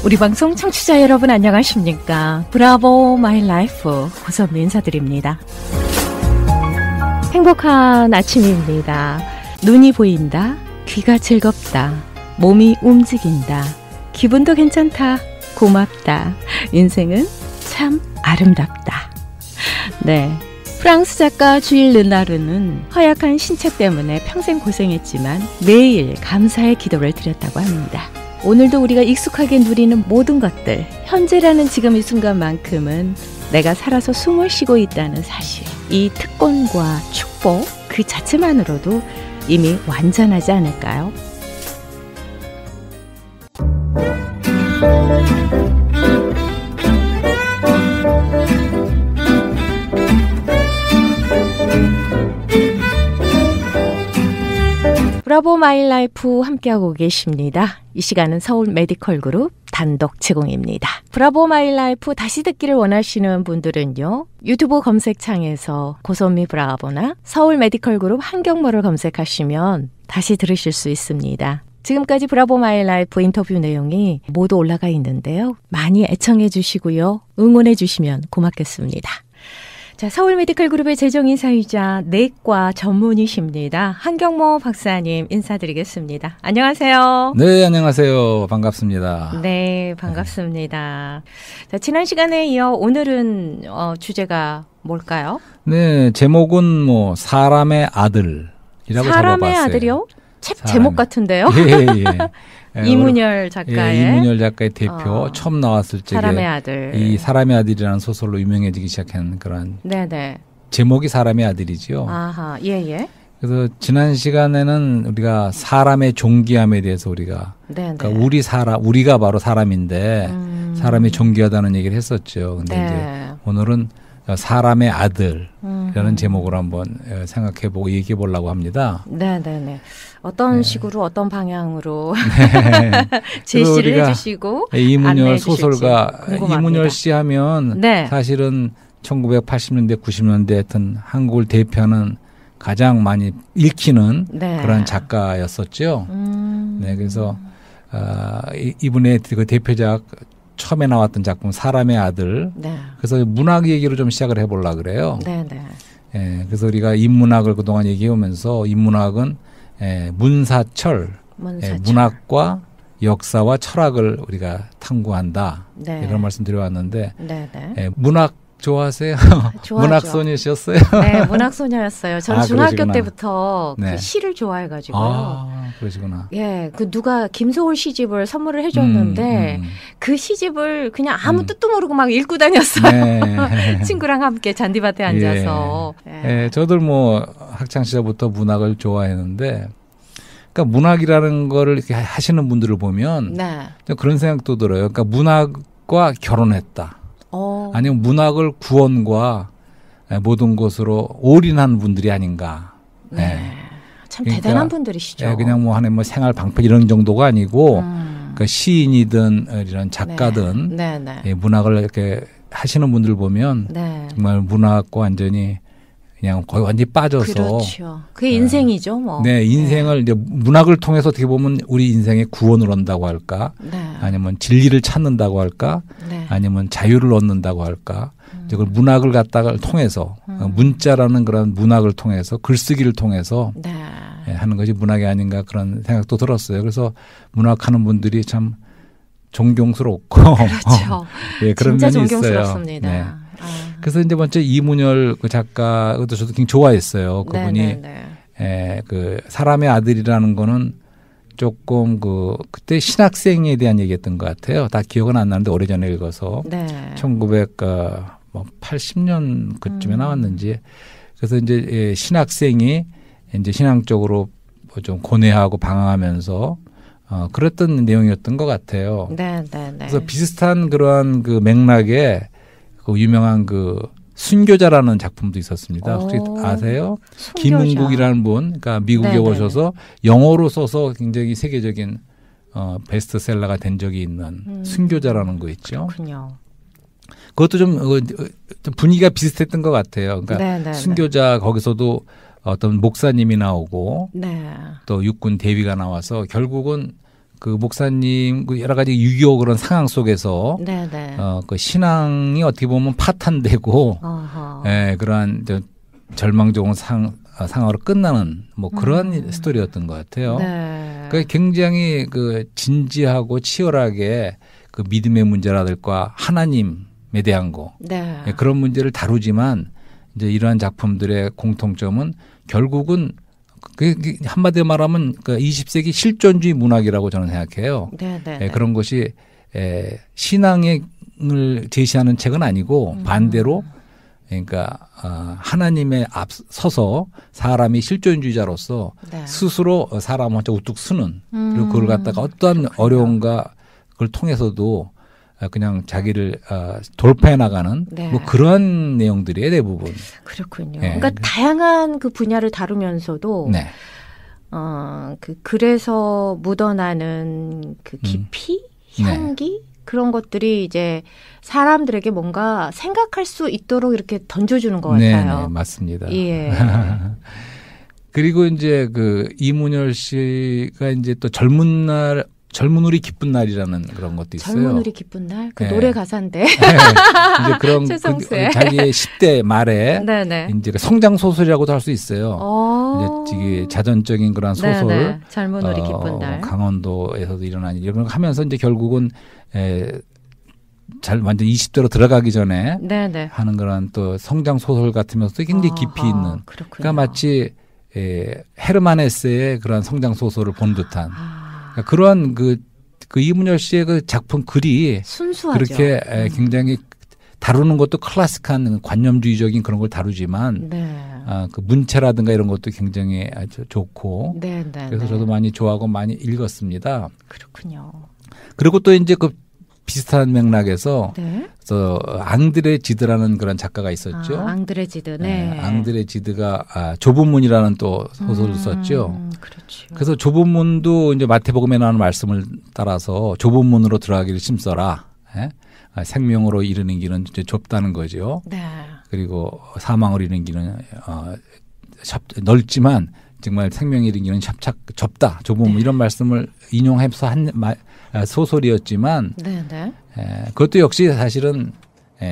우리 방송 청취자 여러분 안녕하십니까? 브라보 마이 라이프 고선미 인사드립니다. 행복한 아침입니다. 눈이 보인다, 귀가 즐겁다, 몸이 움직인다, 기분도 괜찮다, 고맙다, 인생은 참 아름답다. 네, 프랑스 작가 주일 르나르는 허약한 신체 때문에 평생 고생했지만 매일 감사의 기도를 드렸다고 합니다. 오늘도 우리가 익숙하게 누리는 모든 것들, 현재라는 지금 이 순간만큼은 내가 살아서 숨을 쉬고 있다는 사실, 이 특권과 축복 그 자체만으로도 이미 완전하지 않을까요? 브라보 마이 라이프 함께하고 계십니다. 이 시간은 서울 메디컬 그룹 단독 제공입니다. 브라보 마이 라이프 다시 듣기를 원하시는 분들은요, 유튜브 검색창에서 고선미 브라보나 서울 메디컬 그룹 한경모를 검색하시면 다시 들으실 수 있습니다. 지금까지 브라보 마이 라이프 인터뷰 내용이 모두 올라가 있는데요. 많이 애청해 주시고요. 응원해 주시면 고맙겠습니다. 자, 서울 메디컬 그룹의 재정인사이자 내과 전문의십니다. 한경모 박사님 인사드리겠습니다. 안녕하세요. 네, 안녕하세요. 반갑습니다. 네, 반갑습니다. 자, 지난 시간에 이어 오늘은 주제가 뭘까요? 네, 제목은 사람의 아들이라고 잡아봤어요. 사람의 아들이요? 제목 같은데요? 예, 예. 이문열 작가의 이문열 작가의 대표 처음 나왔을 적에 사람의 아들. 이 사람의 아들이라는 소설로 유명해지기 시작한 그런 네네. 제목이 사람의 아들이죠. 아하, 예예. 그래서 지난 시간에는 우리가 사람의 존귀함에 대해서 우리가 그러니까 우리가 바로 사람인데 사람이 존귀하다는 얘기를 했었죠. 근데 네. 이제 오늘은 사람의 아들이라는 제목으로 한번 생각해보고 얘기해 보려고 합니다. 네네네. 어떤 네. 식으로 어떤 방향으로 네. 제시를 해주시고 이문열 소설가 궁금합니다. 이문열 씨 하면 네. 사실은 1980년대 90년대 하여튼 한국을 대표하는 가장 많이 읽히는 네. 그런 작가였었죠. 네, 그래서 이분의 그 대표작 처음에 나왔던 작품 사람의 아들. 네. 그래서 문학 얘기로 좀 시작을 해보려고 그래요. 네네. 예, 그래서 우리가 인문학을 그동안 얘기해오면서 인문학은 문사철, 문학과 역사와 철학을 우리가 탐구한다. 네. 이런 말씀 드려왔는데 네네. 문학 좋아하세요? 문학소녀셨어요? 네, 문학소녀였어요. 저는 중학교 그러시구나. 때부터 네. 그 시를 좋아해가지고요. 그러시구나. 예, 그 누가 김소월 시집을 선물을 해줬는데 그 시집을 그냥 아무 뜻도 모르고 막 읽고 다녔어요. 네. 친구랑 함께 잔디밭에 앉아서. 예, 저들 학창 시절부터 문학을 좋아했는데, 그러니까 문학이라는 거를 이렇게 하시는 분들을 보면 네. 그런 생각도 들어요. 그러니까 문학과 결혼했다. 아니면 문학을 구원과 모든 것으로 올인한 분들이 아닌가. 네. 참 그러니까, 대단한 분들이시죠. 그냥 생활 방패 이런 정도가 아니고, 그러니까 시인이든 이런 작가든 네. 네. 문학을 이렇게 하시는 분들 보면 네. 정말 문학과 완전히 그냥 거의 완전히 빠져서. 그렇죠. 그게 인생이죠, 뭐. 네, 인생을 이제 문학을 통해서 어떻게 보면 우리 인생의 구원을 얻는다고 할까, 네. 아니면 진리를 찾는다고 할까, 네. 아니면 자유를 얻는다고 할까. 이걸 문학을 갖다가 통해서 문자라는 그런 문학을 통해서 글쓰기를 통해서 네. 하는 것이 문학이 아닌가 그런 생각도 들었어요. 그래서 문학하는 분들이 참 존경스럽고 그렇죠. 예, 그런 진짜 면이 존경스럽습니다. 있어요. 네. 그래서 이제 먼저 이문열 그 작가도 저도 굉장히 좋아했어요. 그분이 그 사람의 아들이라는 거는 조금 그때 신학생에 대한 얘기였던 것 같아요. 다 기억은 안 나는데 오래전에 읽어서 1980년 그쯤에 나왔는지. 그래서 이제 신학생이 이제 신앙적으로 좀 고뇌하고 방황하면서 그랬던 내용이었던 것 같아요. 그래서 비슷한 그러한 그 맥락에 그 유명한 그 순교자라는 작품도 있었습니다. 혹시 아세요? 순교자. 김은국이라는 분, 그러니까 미국에 오셔서 영어로 써서 굉장히 세계적인 베스트셀러가 된 적이 있는 순교자라는 거 있죠. 그렇군요. 그것도 좀 분위기가 비슷했던 것 같아요. 그러니까 순교자 거기서도 어떤 목사님이 나오고 또 육군 대위가 나와서 결국은 그 목사님 그 여러 가지 6.25 그런 상황 속에서 그 신앙이 어떻게 보면 파탄되고 그러한 절망적인 상황으로 끝나는 뭐 그런 스토리였던 것 같아요. 그러니까 굉장히 그 진지하고 치열하게 그 믿음의 문제라든가 하나님에 대한 거 그런 문제를 다루지만 이제 이러한 작품들의 공통점은 결국은 한마디로 말하면 그 20세기 실존주의 문학이라고 저는 생각해요. 그런 것이 신앙을 제시하는 책은 아니고 반대로 그러니까 하나님의 앞서서 사람이 실존주의자로서 스스로 사람을 우뚝 서는 그리고 그걸 갖다가 어떠한 어려움과 그걸 통해서도 그냥 자기를 돌파해 나가는 뭐 그런 내용들이에요, 대부분. 그렇군요. 그러니까 다양한 그 분야를 다루면서도 그래서 묻어나는 그 깊이, 향기 그런 것들이 이제 사람들에게 뭔가 생각할 수 있도록 이렇게 던져주는 것 같아요. 네, 맞습니다. 예. 그리고 이제 그 이문열 씨가 이제 또 젊은 우리 기쁜 날이라는 그런 것도 있어요. 젊은 우리 기쁜 날? 그 노래 가사인데. 이제 그런 자기의 10대 말에 이제 성장 소설이라고도 할 수 있어요. 이제 자전적인 그런 소설. 젊은 우리 기쁜 날. 강원도에서도 일어난 이런 걸 하면서 이제 결국은 완전 20대로 들어가기 전에 하는 그런 또 성장 소설 같으면서도 굉장히 깊이 있는. 그러니까 마치 헤르만 헤세의 그런 성장 소설을 본 듯한. 그러한 그 이문열 씨의 그 작품 글이 순수하죠. 그렇게 굉장히 다루는 것도 클래식한 관념주의적인 그런 걸 다루지만 그 문체라든가 이런 것도 굉장히 아주 좋고 그래서 저도 많이 좋아하고 많이 읽었습니다. 그렇군요. 그리고 또 이제 그 비슷한 맥락에서 앙드레 지드라는 그런 작가가 있었죠. 앙드레 지드. 앙드레 지드가 좁은 문이라는 또 소설을 썼죠. 그렇죠. 그래서 좁은 문도 이제 마태복음에 나오는 말씀을 따라서 좁은 문으로 들어가기를 힘써라. 생명으로 이르는 길은 이제 좁다는 거죠. 그리고 사망을 이르는 길은 넓지만 정말 생명이 이르는 길은 좁다. 좁은 문 이런 말씀을 인용해서 한 소설이었지만 그것도 역시 사실은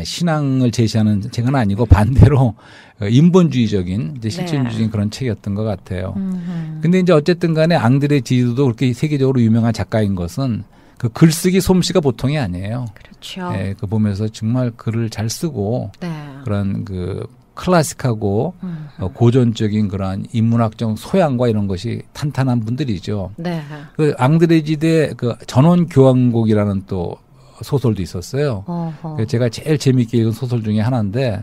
신앙을 제시하는 책은 아니고 반대로 인본주의적인 실존주의적인 그런 책이었던 것 같아요. 근데 이제 어쨌든 간에 앙드레 지드도 그렇게 세계적으로 유명한 작가인 것은 그 글쓰기 솜씨가 보통이 아니에요. 그렇죠. 그 보면서 정말 글을 잘 쓰고 그런 그 클래식하고 고전적인 그런 인문학적 소양과 이런 것이 탄탄한 분들이죠. 그 앙드레 지드의 그 전원교향곡이라는 또 소설도 있었어요. 제가 제일 재미있게 읽은 소설 중에 하나인데,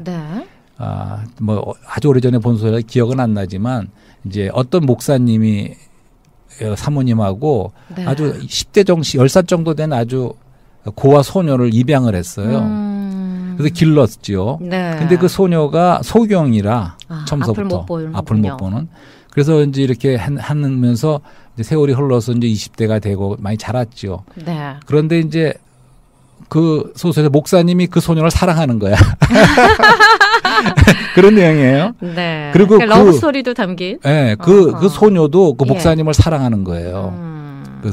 뭐 아주 오래전에 본 소설이 기억은 안 나지만 이제 어떤 목사님이 사모님하고 아주 10대 정도, 10살 정도 된 아주 고아 소녀를 입양을 했어요. 그래서 길렀죠. 근데 그 소녀가 소경이라 처음서부터 앞을 못 보는. 그래서 이제 이렇게 하면서 이제 세월이 흘러서 이제 20대가 되고 많이 자랐죠. 그런데 이제 그 소설에서 목사님이 그 소녀를 사랑하는 거야. 그런 내용이에요. 그리고 그러니까 러브 스토리도 담긴. 그 소녀도 그 목사님을 사랑하는 거예요. 그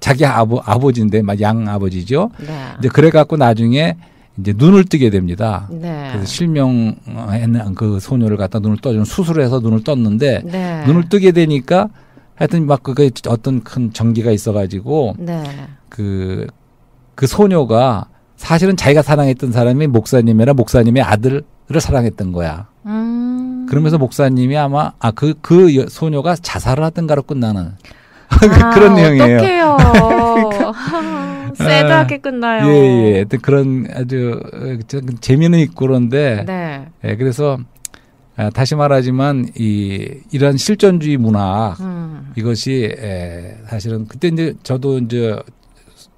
자기 아버지인데 양 아버지죠. 이제 그래 갖고 나중에 이제 눈을 뜨게 됩니다. 그래서 실명한 그 소녀를 갖다 눈을 떠주는 수술을 해서 눈을 떴는데 눈을 뜨게 되니까 하여튼 막 그게 어떤 큰 전기가 있어가지고 그 소녀가 사실은 자기가 사랑했던 사람이 목사님이라 목사님의 아들을 사랑했던 거야. 그러면서 목사님이 아마 그 소녀가 자살을 하던가로 끝나는 그런 내용이에요. 어떡해요. 새드하게 끝나요. 예. 그런 아주 재미는 있고 그런데 그래서 다시 말하지만 이런 실존주의 문학 이것이 사실은 그때 이제 저도 이제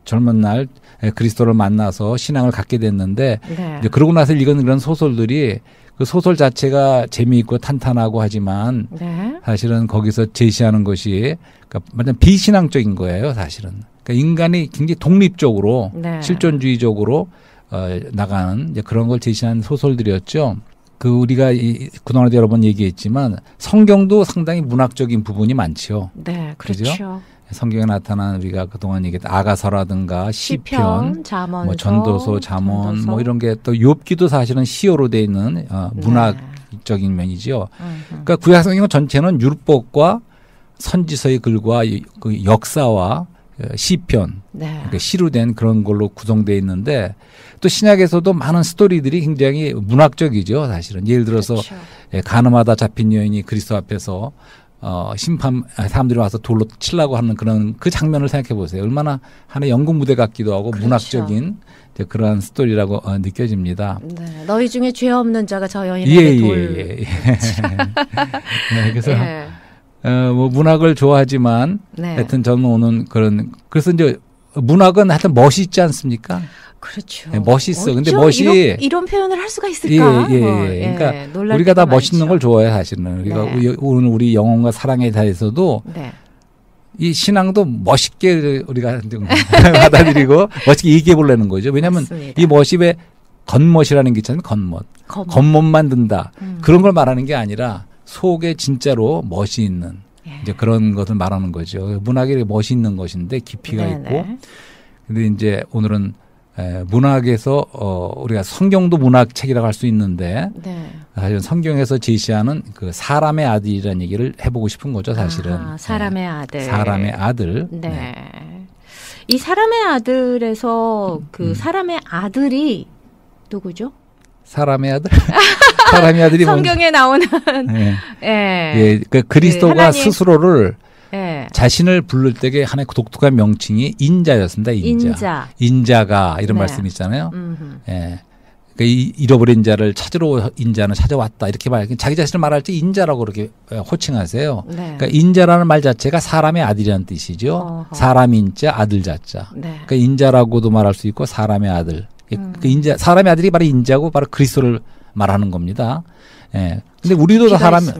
젊은 날 그리스도를 만나서 신앙을 갖게 됐는데 이제 그러고 나서 읽은 그런 소설들이 그 소설 자체가 재미있고 탄탄하고 하지만 사실은 거기서 제시하는 것이 그러니까 완전 비신앙적인 거예요, 사실은. 그러니까 인간이 굉장히 독립적으로 실존주의적으로 나가는 이제 그런 걸 제시한 소설들이었죠. 그 우리가 그동안에 여러 번 얘기했지만 성경도 상당히 문학적인 부분이 많죠. 그렇죠. 성경에 나타난 우리가 그동안 얘기했던 아가서라든가 시편, 잠언서, 뭐 전도서, 잠언 뭐 이런 게 또 욥기도 사실은 시어로 돼 있는 문학적인 면이죠. 그러니까 구약 성경 전체는 율법과 선지서의 글과 그 역사와 시편, 그러니까 시로 된 그런 걸로 구성되어 있는데 또 신약에서도 많은 스토리들이 굉장히 문학적이죠. 사실은 예를 들어서 그렇죠. 간음하다 잡힌 여인이 그리스도 앞에서 사람들이 와서 돌로 치려고 하는 그런 그 장면을 생각해 보세요. 얼마나 하나의 연극 무대 같기도 하고 그렇죠. 문학적인 그러한 스토리라고 느껴집니다. 네. 너희 중에 죄 없는 자가 저 여인에게 돌. 네, 그래서 뭐 문학을 좋아하지만 하여튼 저는 오는 그래서 이제 문학은 하여튼 멋이 있지 않습니까? 그렇죠. 네, 멋있어. 근데 멋이 이런 표현을 할 수가 있을까? 그러니까 우리가 다 멋있는 걸 좋아해 사실은. 우리가 오늘 우리 영혼과 사랑에 대해서도 이 신앙도 멋있게 우리가 받아들이고 멋있게 얘기해 보려는 거죠. 왜냐하면 이 멋입에 겉멋이라는 게 있잖아요. 겉멋만 든다. 그런 걸 말하는 게 아니라 속에 진짜로 멋이 있는 이제 그런 것을 말하는 거죠. 문학이 멋이 있는 것인데 깊이가 있고. 근데 이제 오늘은 문학에서 우리가 성경도 문학책이라고 할 수 있는데 사실 성경에서 제시하는 그 사람의 아들이라는 얘기를 해보고 싶은 거죠. 사실은. 사람의 아들. 사람의 아들. 이 사람의 아들에서 그 사람의 아들이 누구죠? 사람의 아들? 사람의 아들이 성경에 나오는 그 그리스도가 스스로를 자신을 부를 때에 하나의 독특한 명칭이 인자였습니다. 인자가 이런 말씀이 있잖아요. 그러니까 잃어버린 자를 찾으러 인자는 찾아왔다 이렇게 자기 자신을 말할 때 인자라고 그렇게 호칭하세요. 그러니까 인자라는 말 자체가 사람의 아들이라는 뜻이죠. 사람 인자, 아들 자자. 그러니까 인자라고도 말할 수 있고 사람의 아들. 그 사람의 아들이 바로 인자고 바로 그리스도를 말하는 겁니다. 근데 우리도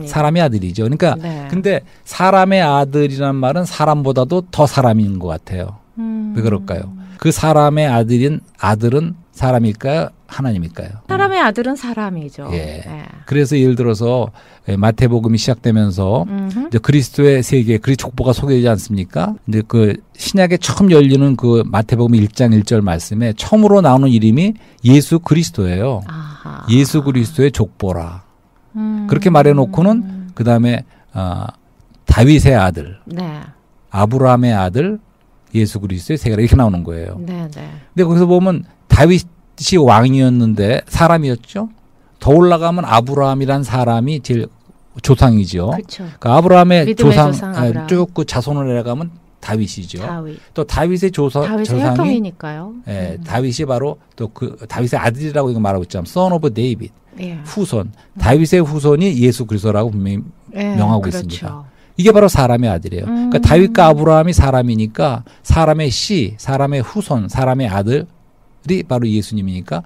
사람의 아들이죠. 그러니까 근데 사람의 아들이라는 말은 사람보다도 더 사람인 것 같아요. 왜 그럴까요? 그 사람의 아들은 사람일까요? 하나님일까요? 사람의 아들은 사람이죠. 그래서 예를 들어서 마태복음이 시작되면서 이제 그리스도의 세계, 그리스도 족보가 소개되지 않습니까? 근데 그 신약에 처음 열리는 그 마태복음 1장 1절 말씀에 처음으로 나오는 이름이 예수 그리스도예요. 예수 그리스도의 족보라. 그렇게 말해놓고는 그 다음에 다윗의 아들, 아브라함의 아들, 예수 그리스도의 세계라 이렇게 나오는 거예요. 근데 거기서 보면 다윗이 왕이었는데 사람이었죠. 더 올라가면 아브라함이란 사람이 제일 조상이죠. 그러니까 아브라함의 조상 쭉 그 자손을 내려가면 다윗이죠. 또 다윗의 조상이 혈통이니까요. 다윗이 바로 또 그 다윗의 아들이라고 이거 말하고 있잖아요. Son of David. 후손. 다윗의 후손이 예수 그리스도라고 분명히 명하고 있습니다. 이게 바로 사람의 아들이에요. 그러니까 다윗과 아브라함이 사람이니까 사람의 사람의 후손, 사람의 아들이 바로 예수님이니까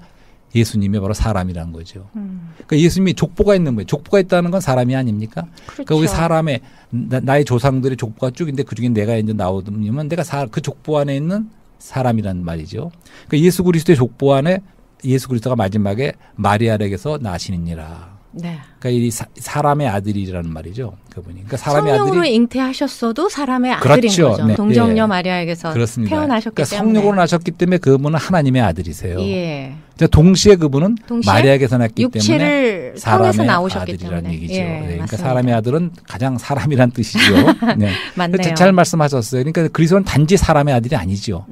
예수님이 바로 사람이라는 거죠. 그러니까 예수님이 족보가 있는 거예요. 족보가 있다는 건 사람이 아닙니까? 그러니까 우리 사람의 나의 조상들의 족보가 쭉 있는데 그중에 내가 이제 나오면 내가 그 족보 안에 있는 사람이란 말이죠. 그러니까 예수 그리스도의 족보 안에 예수 그리스도가 마지막에 마리아에게서 나시니라. 그러니까 이 사람의 아들이라는 말이죠. 그분이. 그러니까 사람의 성령으로 아들이 잉태하셨어도 사람의 아들인 거죠. 동정녀 마리아에게서 태어나셨기 그러니까 때문에. 성령으로 나셨기 때문에 그분은 하나님의 아들이세요. 동시에 그분은 마리아에게서 났기 때문에 사람의 아들이라는 얘기죠. 그러니까 사람의 아들은 가장 사람이란 뜻이죠. 맞네요. 잘 말씀하셨어요. 그러니까 그리스도는 단지 사람의 아들이 아니죠.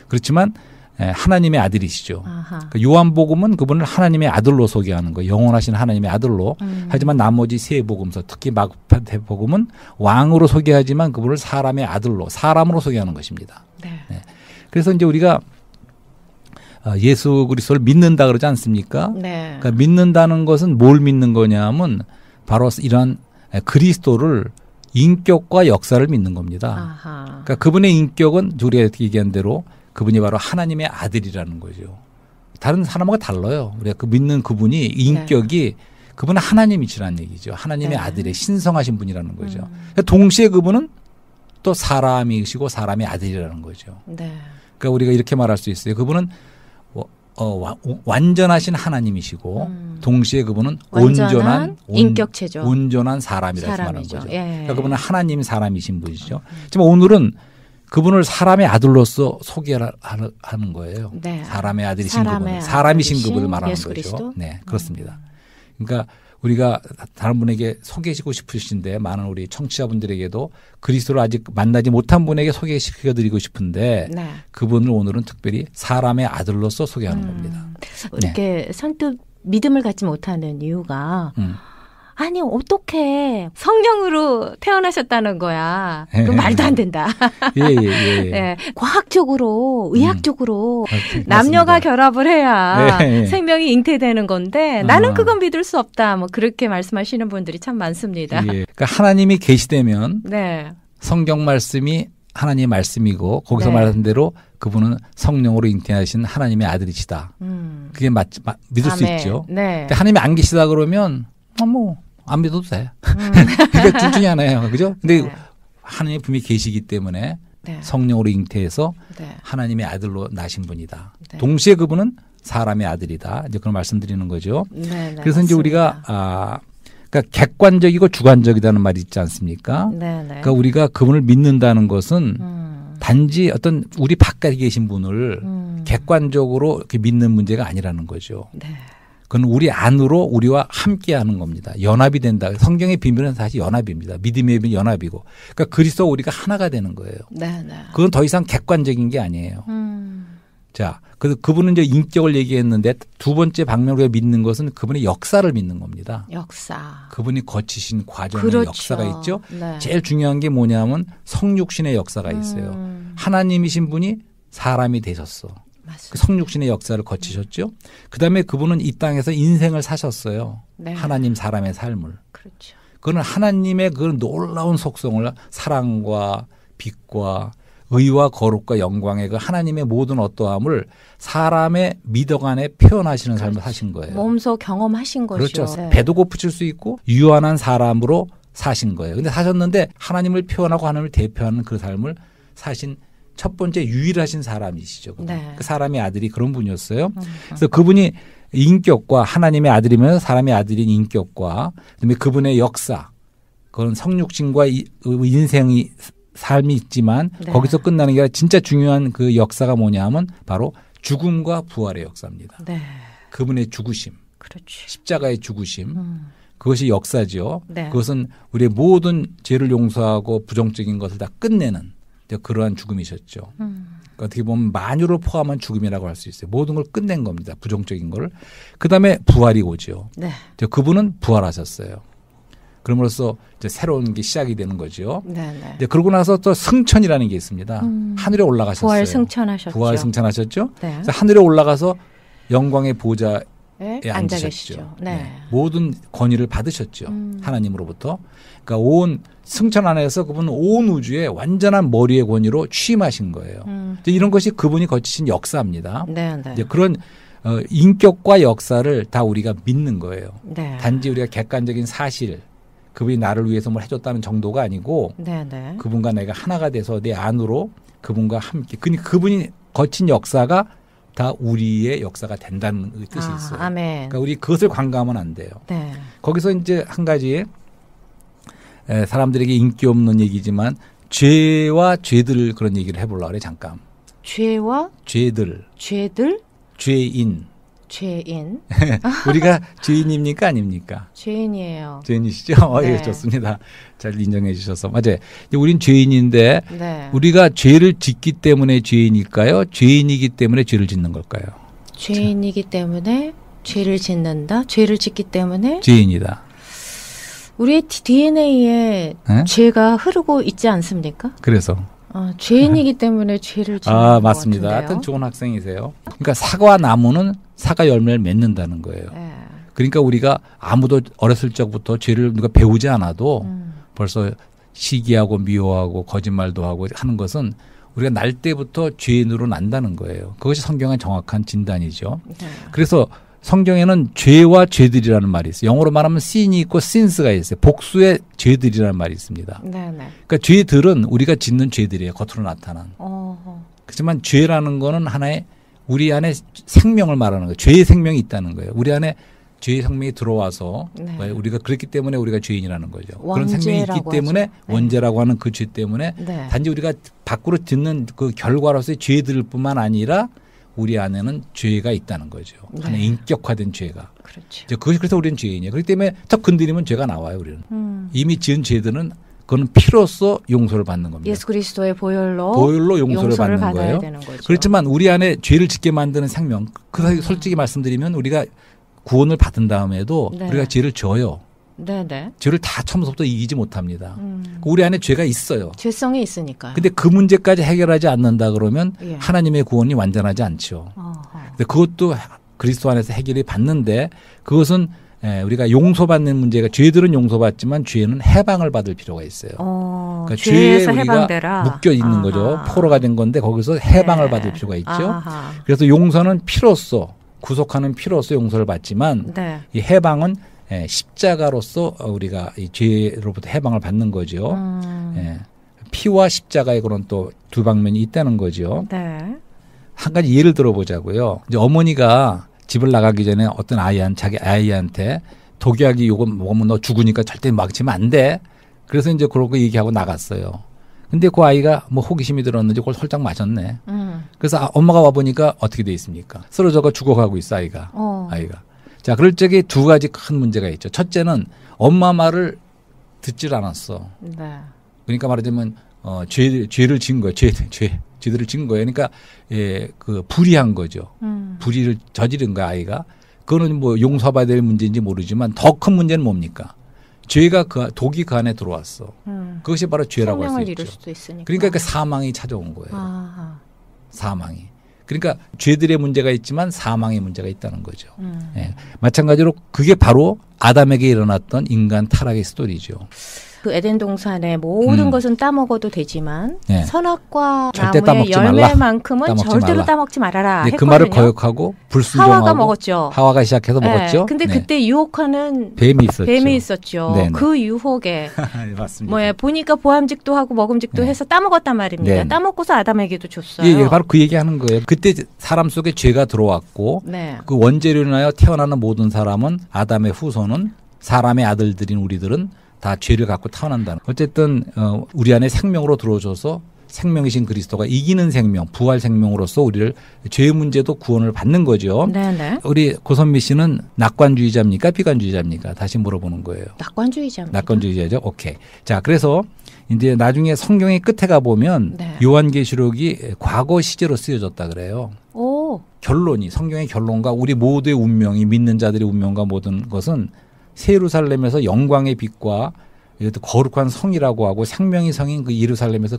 그렇지만 하나님의 아들이시죠. 그러니까 요한복음은 그분을 하나님의 아들로 소개하는 거예요. 영원하신 하나님의 아들로. 하지만 나머지 세 복음서, 특히 마태복음은 왕으로 소개하지만 그분을 사람의 아들로, 사람으로 소개하는 것입니다. 그래서 이제 우리가 예수 그리스도를 믿는다 그러지 않습니까? 그러니까 믿는다는 것은 뭘 믿는 거냐면 바로 이런 그리스도를 인격과 역사를 믿는 겁니다. 그러니까 그분의 인격은 우리가 얘기한 대로 그분이 바로 하나님의 아들이라는 거죠. 다른 사람하고 달라요. 우리가 그 믿는 그분이 인격이 그분은 하나님이시라는 얘기죠. 하나님의 아들의 신성하신 분이라는 거죠. 그러니까 동시에 그분은 또 사람이시고 사람의 아들이라는 거죠. 그러니까 우리가 이렇게 말할 수 있어요. 그분은 완전하신 하나님이시고 동시에 그분은 온전한 인격체죠. 온전한 사람이라고 말하는 거죠. 그러니까 그분은 하나님 사람이신 분이죠. 하지만 오늘은 그분을 사람의 아들로서 소개하는 거예요. 네. 사람의 아들이신 그분, 사람이신 그분을 말하는 거죠. 그리스도? 네, 그렇습니다. 그러니까 우리가 다른 분에게 소개시키고 싶으신데 많은 우리 청취자분들에게도 그리스도를 아직 만나지 못한 분에게 소개시켜드리고 싶은데 네. 그분을 오늘은 특별히 사람의 아들로서 소개하는 겁니다. 이렇게 선뜻 믿음을 갖지 못하는 이유가 아니 어떻게 성령으로 태어나셨다는 거야. 그럼 말도 안 된다. 예. 네, 과학적으로 의학적으로 남녀가 맞습니다. 결합을 해야 예. 생명이 잉태되는 건데 나는 그건 믿을 수 없다. 뭐 그렇게 말씀하시는 분들이 참 많습니다. 예. 그러니까 하나님이 계시되면 네. 성경 말씀이 하나님의 말씀이고 거기서 네. 말한 대로 그분은 성령으로 잉태하신 하나님의 아들이시다. 그게 믿을 수 아멘. 있죠. 네. 근데 하나님이 안 계시다 그러면 안 믿어도 돼. 그러니까 둘 중에 하나예요. 그죠? 근데 네. 하나님이 분명히 계시기 때문에 네. 성령으로 잉태해서 네. 하나님의 아들로 나신 분이다. 네. 동시에 그분은 사람의 아들이다. 이제 그런 말씀드리는 거죠. 네, 그래서 이제 맞습니다. 우리가 그러니까 객관적이고 주관적이라는 말이 있지 않습니까? 네. 그러니까 우리가 그분을 믿는다는 것은 단지 어떤 우리 바깥에 계신 분을 객관적으로 이렇게 믿는 문제가 아니라는 거죠. 네. 그건 우리 안으로 우리와 함께하는 겁니다. 연합이 된다. 성경의 비밀은 사실 연합입니다. 믿음의 비밀 연합이고. 그러니까 그리스도와 우리가 하나가 되는 거예요. 네. 그건 더 이상 객관적인 게 아니에요. 자, 그래서 그분은 이제 인격을 얘기했는데 두 번째 방면으로 믿는 것은 그분의 역사를 믿는 겁니다. 역사. 그분이 거치신 과정의 그렇죠. 역사가 있죠. 네. 제일 중요한 게 뭐냐면 성육신의 역사가 있어요. 하나님이신 분이 사람이 되셨어. 맞습니다. 그 성육신의 역사를 거치셨죠. 그다음에 그분은 이 땅에서 인생을 사셨어요. 네. 하나님 사람의 삶을. 그렇죠. 그거는 하나님의 그 놀라운 속성을 사랑과 빛과 의와 거룩과 영광의 그 하나님의 모든 어떠함을 사람의 미덕 안에 표현하시는 삶을 사신 거예요. 몸소 경험하신 거죠. 그렇죠. 네. 배도 고프실 수 있고 유한한 사람으로 사신 거예요. 근데 사셨는데 하나님을 표현하고 하나님을 대표하는 그 삶을 사신 첫 번째 유일하신 사람이시죠. 네. 그 사람의 아들이 그런 분이었어요. 그래서 그분이 인격과 하나님의 아들이면 사람의 아들인 인격과 그다음에 그분의 역사, 그건 성육신과 인생이 삶이 있지만 네. 거기서 끝나는 게 아니라 진짜 중요한 그 역사가 뭐냐 하면 바로 죽음과 부활의 역사입니다. 네. 그분의 죽으심, 그렇죠. 십자가의 죽으심, 그것이 역사죠. 네. 그것은 우리의 모든 죄를 용서하고 부정적인 것을 다 끝내는 그러한 죽음이셨죠. 그러니까 어떻게 보면 만유를 포함한 죽음이라고 할 수 있어요. 모든 걸 끝낸 겁니다. 부정적인 걸. 그다음에 부활이 오죠. 네. 그분은 부활하셨어요. 그럼으로써 이제 새로운 게 시작이 되는 거죠. 네. 이제 그러고 나서 또 승천이라는 게 있습니다. 하늘에 올라가셨어요. 부활 승천하셨죠. 부활 승천하셨죠. 네. 그래서 하늘에 올라가서 영광의 보좌에 네. 앉으셨죠. 앉아 계시죠. 네. 모든 권위를 받으셨죠. 하나님으로부터. 그러니까 온 승천 안에서 그분은 온 우주에 완전한 머리의 권위로 취임하신 거예요. 이제 이런 것이 그분이 거치신 역사입니다. 네. 이제 그런 인격과 역사를 다 우리가 믿는 거예요. 네. 단지 우리가 객관적인 사실, 그분이 나를 위해서 뭘 해줬다는 정도가 아니고 네. 그분과 내가 하나가 돼서 내 안으로 그분과 함께. 그분이 거친 역사가 다 우리의 역사가 된다는 뜻이 있어요. 아멘. 그러니까 우리 그것을 관가하면 안 돼요. 네. 거기서 이제 한 가지 사람들에게 인기 없는 얘기지만 죄와 죄들 그런 얘기를 해보려고 그래 잠깐. 죄와 죄들. 죄인. 죄인. 우리가 죄인입니까 아닙니까? 죄인이에요. 죄인이시죠? 네. 예, 좋습니다. 잘 인정해 주셔서. 맞아요. 우린 죄인인데 네. 우리가 죄를 짓기 때문에 죄인일까요? 죄인이기 때문에 죄를 짓는 걸까요? 죄인이기 때문에 죄를 짓는다. 죄를 짓기 때문에 죄인이다. 우리의 DNA에 네? 죄가 흐르고 있지 않습니까? 그래서. 죄인이기 때문에 죄를 짓는 것 맞습니다. 같은데요. 하여튼 좋은 학생이세요. 그러니까 사과 나무는 사과 열매를 맺는다는 거예요. 네. 그러니까 우리가 아무도 어렸을 적부터 죄를 누가 배우지 않아도 벌써 시기하고 미워하고 거짓말도 하고 하는 것은 우리가 날 때부터 죄인으로 난다는 거예요. 그것이 성경의 정확한 진단이죠. 네. 그래서 성경에는 죄와 죄들이라는 말이 있어요. 영어로 말하면 sin이 있고 sins가 있어요. 복수의 죄들이라는 말이 있습니다. 네. 그러니까 죄들은 우리가 짓는 죄들이에요. 겉으로 나타난. 그렇지만 죄라는 거는 하나의 우리 안에 생명을 말하는 거예요. 죄의 생명이 있다는 거예요. 우리 안에 죄의 생명이 들어와서 네. 우리가 그랬기 때문에 우리가 죄인이라는 거죠. 그런 원죄라고 생명이 있기 때문에 하죠. 네. 원죄라고 하는 그 죄 때문에 네. 단지 우리가 밖으로 듣는 그 결과로서의 죄들 뿐만 아니라 우리 안에는 죄가 있다는 거죠. 네. 하나의 인격화된 죄가. 그렇죠. 그것이 그래서 우리는 죄인이에요. 그렇기 때문에 딱 건드리면 죄가 나와요. 우리는. 이미 지은 죄들은 그건 피로써 용서를 받는 겁니다. 예수 그리스도의 보혈로 용서를 받는 받아야 거예요. 되는 거죠. 그렇지만 우리 안에 죄를 짓게 만드는 생명, 솔직히 말씀드리면 우리가 구원을 받은 다음에도 네. 우리가 죄를 져요. 네네. 죄를 다 처음부터 이기지 못합니다. 우리 안에 죄가 있어요. 죄성이 있으니까요. 근데 그 문제까지 해결하지 않는다 그러면 예. 하나님의 구원이 완전하지 않죠. 어허. 근데 그것도 그리스도 안에서 해결이 받는데 그것은 우리가 용서받는 문제가 죄들은 용서받지만 죄는 해방을 받을 필요가 있어요. 그러니까 죄에 죄에서 우리가 해방되라. 묶여 있는 거죠. 포로가 된 건데 거기서 해방을 네. 받을 필요가 있죠. 아하. 그래서 용서는 피로써 구속하는 피로써 용서를 받지만 네. 이 해방은 십자가로서 우리가 이 죄로부터 해방을 받는 거죠. 피와 십자가의 그런 또 두 방면이 있다는 거죠. 네. 한 가지 예를 들어보자고요. 이제 어머니가 집을 나가기 전에 어떤 자기 아이한테 독약이 요거 먹으면 너 죽으니까 절대 막치면 안 돼. 그래서 이제 그러고 얘기하고 나갔어요. 근데 그 아이가 뭐 호기심이 들었는지 그걸 홀짝 마셨네. 그래서 엄마가 와보니까 어떻게 돼 있습니까? 쓰러져가 죽어가고 있어 아이가. 자, 그럴 적에 두 가지 큰 문제가 있죠. 첫째는 엄마 말을 듣질 않았어. 네. 그러니까 말하자면 죄를 지은 거예요. 죄들을 지은 거예요. 그러니까 그 불의한 거죠. 불의를 저지른 거야 아이가. 그거는 뭐 용서받아야 될 문제인지 모르지만 더 큰 문제는 뭡니까? 죄가 독이 그 안에 들어왔어. 그것이 바로 죄라고 할 수 있죠. 이룰 수도 있으니까. 그러니까 그 사망이 찾아온 거예요. 아하. 사망이. 그러니까 죄들의 문제가 있지만 사망의 문제가 있다는 거죠. 마찬가지로 그게 바로 아담에게 일어났던 인간 타락의 스토리죠. 그 에덴 동산의 모든 것은 따먹어도 되지만 네. 선악과 절대 나무의 열매만큼은 절대로 따먹지 말아라 네, 했거든요. 그 말을 거역하고 불순종하고 하와가 먹었죠. 하와가 시작해서 먹었죠. 근데 그때 유혹하는 뱀이 있었죠. 네네. 그 유혹에 맞습니다. 보니까 보암직도 하고 먹음직도 해서 따먹었단 말입니다. 네네. 따먹고서 아담에게도 줬어요. 예, 바로 그 얘기하는 거예요. 그때 사람 속에 죄가 들어왔고 네. 그 원죄로 인하여 태어나는 모든 사람은 아담의 후손은 사람의 아들들인 우리들은 다 죄를 갖고 태어난다는. 어쨌든 우리 안에 생명으로 들어오셔서 생명이신 그리스도가 이기는 생명, 부활 생명으로서 우리를 죄의 문제도 구원을 받는 거죠. 네네. 우리 고선미 씨는 낙관주의자입니까? 비관주의자입니까? 다시 물어보는 거예요. 낙관주의자입니다. 낙관주의자죠. 오케이. 자, 그래서 이제 나중에 성경의 끝에 가보면 네. 요한계시록이 과거 시제로 쓰여졌다 그래요. 오. 결론이 성경의 결론과 우리 모두의 운명이 믿는 자들의 운명과 모든 것은 새 예루살렘에서 영광의 빛과 이것도 거룩한 성이라고 하고 생명의 성인 그 예루살렘에서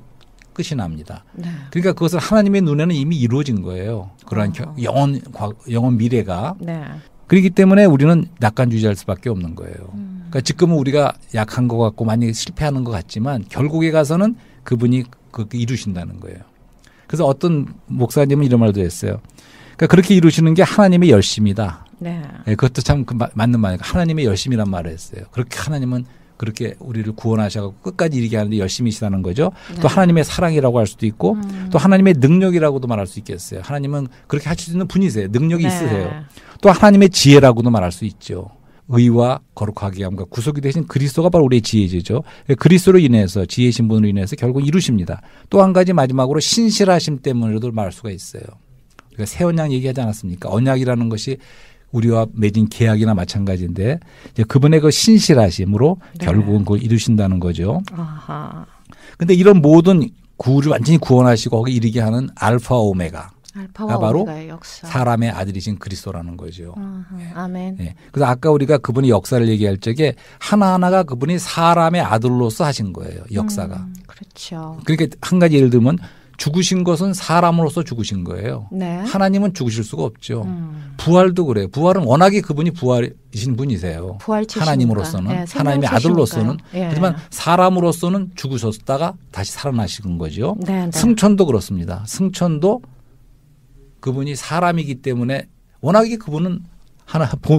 끝이 납니다. 네. 그러니까 그것을 하나님의 눈에는 이미 이루어진 거예요. 그러한 영원 미래가. 네. 그렇기 때문에 우리는 낙관주의자일 수밖에 없는 거예요. 그러니까 지금은 우리가 약한 것 같고 많이 실패하는 것 같지만 결국에 가서는 그분이 그렇게 이루신다는 거예요. 그래서 어떤 목사님은 이런 말도 했어요. 그러니까 그렇게 이루시는 게 하나님의 열심이다. 네. 그것도 참 맞는 말이에요. 하나님의 열심이란 말을 했어요. 그렇게 하나님은 그렇게 우리를 구원하셔서 끝까지 이르게 하는데 열심이시다는 거죠. 네. 또 하나님의 사랑이라고 할 수도 있고 또 하나님의 능력이라고도 말할 수 있겠어요. 하나님은 그렇게 하실 수 있는 분이세요. 능력이 네. 있으세요. 또 하나님의 지혜라고도 말할 수 있죠. 의와 거룩하게 함과 구속이 되신 그리스도가 바로 우리의 지혜지죠. 그리스도로 인해서 지혜신 분으로 인해서 결국 이루십니다. 또 한 가지 마지막으로 신실하심 때문에도 말할 수가 있어요. 우리가 새 언약 얘기하지 않았습니까? 언약이라는 것이 우리와 맺은 계약이나 마찬가지인데 이제 그분의 그 신실하심으로 네. 결국은 그걸 이루신다는 거죠. 아하. 근데 이런 모든 구를 완전히 구원하시고 거기 이르게 하는 알파와 오메가. 알파와 바로 오메가의 역사. 사람의 아들이신 그리스도라는 거죠. 아멘. 네. 그래서 아까 우리가 그분의 역사를 얘기할 적에 하나하나가 그분이 사람의 아들로서 하신 거예요. 역사가. 그렇죠. 그러니까 한 가지 예를 들면 죽으신 것은 사람으로서 죽으신 거예요. 네. 하나님은 죽으실 수가 없죠. 부활도 그래요. 부활은 워낙에 그분이 부활이신 분이세요. 부활체시니까. 하나님으로서는 네, 하나님의 아들로서는 네. 하지만 사람으로서는 죽으셨다가 다시 살아나시는 거죠. 네, 네. 승천도 그렇습니다. 승천도 그분이 사람이기 때문에 워낙에 그분은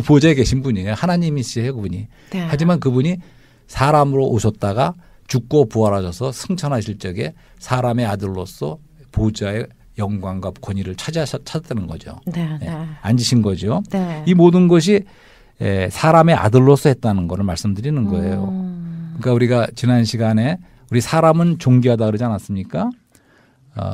보좌에 계신 분이에요. 하나님이시에요, 그분이. 네. 하지만 그분이 사람으로 오셨다가 죽고 부활하셔서 승천하실 적에 사람의 아들로서 보좌의 영광과 권위를 찾았다는 거죠. 네, 네. 앉으신 거죠. 네. 이 모든 것이 사람의 아들로서 했다는 거를 말씀드리는 거예요. 그러니까 우리가 지난 시간에 우리 사람은 존귀하다 그러지 않았습니까?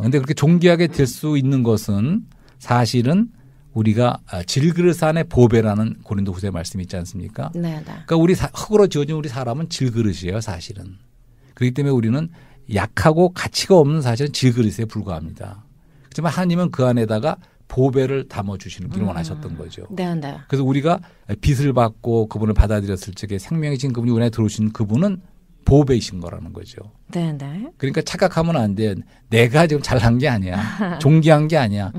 근데 그렇게 존귀하게 될 수 있는 것은 사실은 우리가 질그릇 안에 보배라는 고린도후서 말씀이 있지 않습니까? 네. 그러니까 우리 흙으로 지어진 우리 사람은 질그릇이에요, 사실은. 그렇기 때문에 우리는 약하고 가치가 없는 사실은 질그릇에 불과합니다. 하지만 하나님은 그 안에다가 보배를 담아주시는 길 원하셨던 거죠. 네. 그래서 우리가 빛을 받고 그분을 받아들였을 적에 생명이신 그분이 우리 안에 들어오신 그분은 보배이신 거라는 거죠. 네. 그러니까 착각하면 안 돼. 내가 지금 잘난 게 아니야. 존귀한 게 아니야.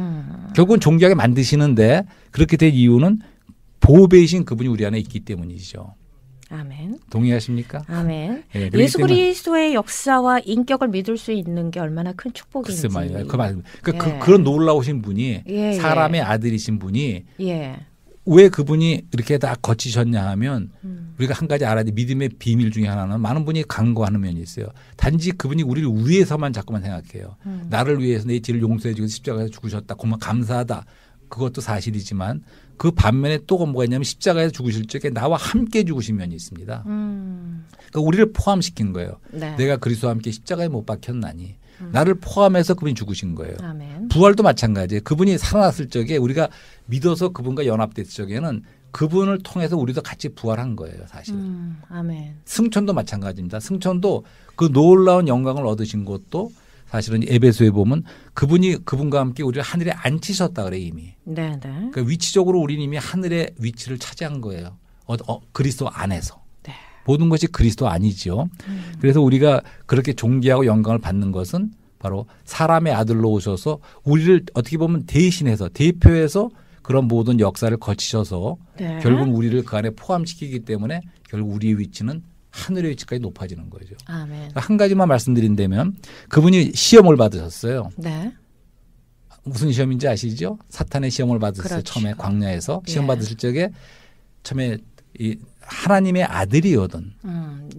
결국은 존귀하게 만드시는데 그렇게 된 이유는 보배이신 그분이 우리 안에 있기 때문이죠. 아멘. 동의하십니까? 아멘. 네, 예수 그리스도의 역사와 인격을 믿을 수 있는 게 얼마나 큰 축복인지. 글쎄 말이에요. 그런 놀라우신 분이 사람의 아들이신 분이 왜 그분이 이렇게 다 거치셨냐 하면 우리가 한 가지 알아야 돼. 믿음의 비밀 중에 하나는 많은 분이 간과하는 면이 있어요. 단지 그분이 우리를 위해서만 자꾸만 생각해요. 나를 위해서 내 죄를 용서해 주고 십자가에서 죽으셨다. 고마워 감사하다. 그것도 사실이지만 그 반면에 또 뭐가 있냐면 십자가에서 죽으실 적에 나와 함께 죽으신 면이 있습니다. 그러니까 우리를 포함시킨 거예요. 네. 내가 그리스도와 함께 십자가에 못 박혔나니. 나를 포함해서 그분이 죽으신 거예요. 아멘. 부활도 마찬가지예요. 그분이 살아났을 적에 우리가 믿어서 그분과 연합됐을 적에는 그분을 통해서 우리도 같이 부활한 거예요. 사실은. 아멘. 승천도 마찬가지입니다. 승천도 그 놀라운 영광을 얻으신 것도 사실은 에베소에 보면 그분이 그분과 함께 우리를 하늘에 앉히셨다 그래 이미. 네. 그러니까 위치적으로 우리는 이미 하늘의 위치를 차지한 거예요. 그리스도 안에서. 네. 모든 것이 그리스도 아니죠. 그래서 우리가 그렇게 존귀하고 영광을 받는 것은 바로 사람의 아들로 오셔서 우리를 어떻게 보면 대신해서 대표해서 그런 모든 역사를 거치셔서 결국 우리를 그 안에 포함시키기 때문에 결국 우리의 위치는 하늘의 위치까지 높아지는 거죠. 아멘. 한 가지만 말씀드린다면 그분이 시험을 받으셨어요. 네. 무슨 시험인지 아시죠? 사탄의 시험을 받으셨어요. 그렇죠. 처음에 광야에서 시험 받으실 적에 처음에 이 하나님의 아들이거든.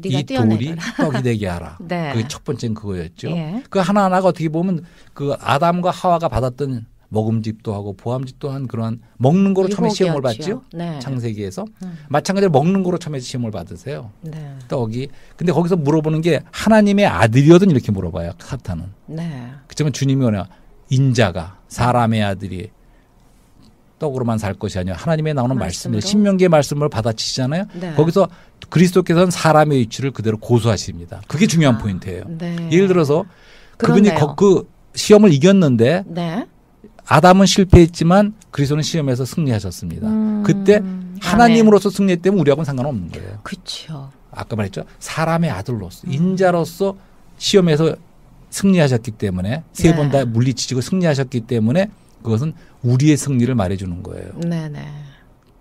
이 돌이 떡이 되게 하라. 네. 그게 첫 번째는 그거였죠. 그 하나하나가 어떻게 보면 그 아담과 하와가 받았던 먹음직도 하고 보암직도 한 그러한 먹는 거로 처음에 시험을 받죠. 네. 창세기에서. 마찬가지로 먹는 거로 처음에 시험을 받으세요. 네. 떡이. 근데 거기서 물어보는 게 하나님의 아들이거든 이렇게 물어봐요. 사탄은. 네. 그렇지만 주님이 뭐냐. 인자가 사람의 아들이 떡으로만 살 것이 아니라 하나님의 나오는 말씀을 신명기의 말씀을 받아치시잖아요. 네. 거기서 그리스도께서는 사람의 위치를 그대로 고수하십니다. 그게 중요한 포인트예요. 네. 예를 들어서 그렇네요. 그분이 그 시험을 이겼는데 네. 아담은 실패했지만 그리스도는 시험에서 승리하셨습니다. 그때 하나님으로서 승리했다면 우리하고는 상관없는 거예요. 그렇죠. 아까 말했죠. 사람의 아들로서 인자로서 시험에서 승리하셨기 때문에 세 번 다 물리치고 승리하셨기 때문에 그것은 우리의 승리를 말해주는 거예요. 네네.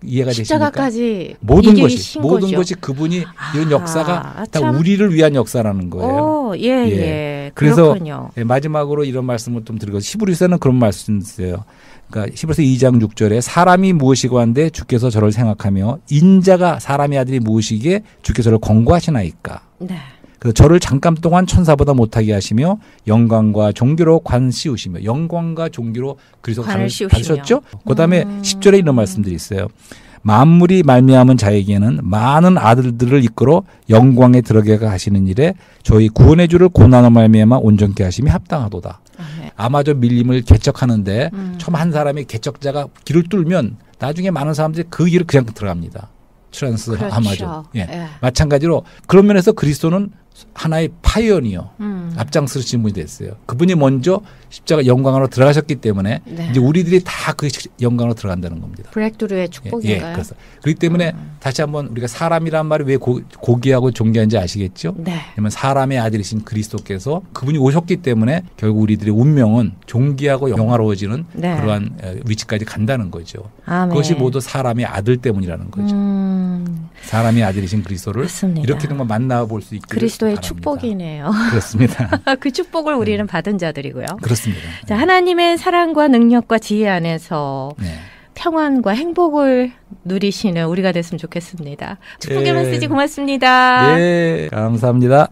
이해가 되십니까? 십자가까지 모든 것이 그분이 이런 역사가 다 우리를 위한 역사라는 거예요. 예. 그래서 그렇군요. 마지막으로 이런 말씀을 좀 드리고 히브리서는 그런 말씀 있어요. 그러니까 히브리서 2장 6절에 사람이 무엇이고 한데 주께서 저를 생각하며 인자가 사람의 아들이 무엇이기에 주께서 저를 권고하시나이까. 네. 그래서 저를 잠깐 동안 천사보다 못하게 하시며 영광과 종기로 관 씌우시며 영광과 종기로 그리스도 관을 받으셨죠. 그다음에 10절에 이런 말씀들이 있어요. 만물이 말미암은 자에게는 많은 아들들을 이끌어 영광에 들어가게 하시는 일에 저희 구원의 주를 고난을 말미암아 온전케 하심이 합당하도다. 아마존 밀림을 개척하는데 처음 한 사람이 개척자가 길을 뚫면 나중에 많은 사람들이 그 길을 그냥 들어갑니다. 트랜스 그렇죠. 아마존. 마찬가지로 그런 면에서 그리스도는 하나의 파이어니어, 앞장서신 분이 됐어요. 그분이 먼저 십자가 영광으로 들어가셨기 때문에 이제 우리들이 다 그 영광으로 들어간다는 겁니다. 브렉드루의 축복인가요? 그래서 그렇기 때문에 다시 한번 우리가 사람이란 말이 왜 고귀하고 존귀한지 아시겠죠? 왜냐하면 사람의 아들이신 그리스도께서 그분이 오셨기 때문에 결국 우리들의 운명은 존귀하고 영화로워지는 그러한 위치까지 간다는 거죠. 아멘. 그것이 모두 사람의 아들 때문이라는 거죠. 사람의 아들이신 그리스도를 맞습니다. 이렇게 정말 만나볼 수 있기를 그리스도의 바랍니다. 축복이네요. 그렇습니다. 그 축복을 우리는 받은 자들이고요. 그렇습니다. 자, 하나님의 사랑과 능력과 지혜 안에서 평안과 행복을 누리시는 우리가 됐으면 좋겠습니다. 축복의 메시지 고맙습니다. 네, 감사합니다.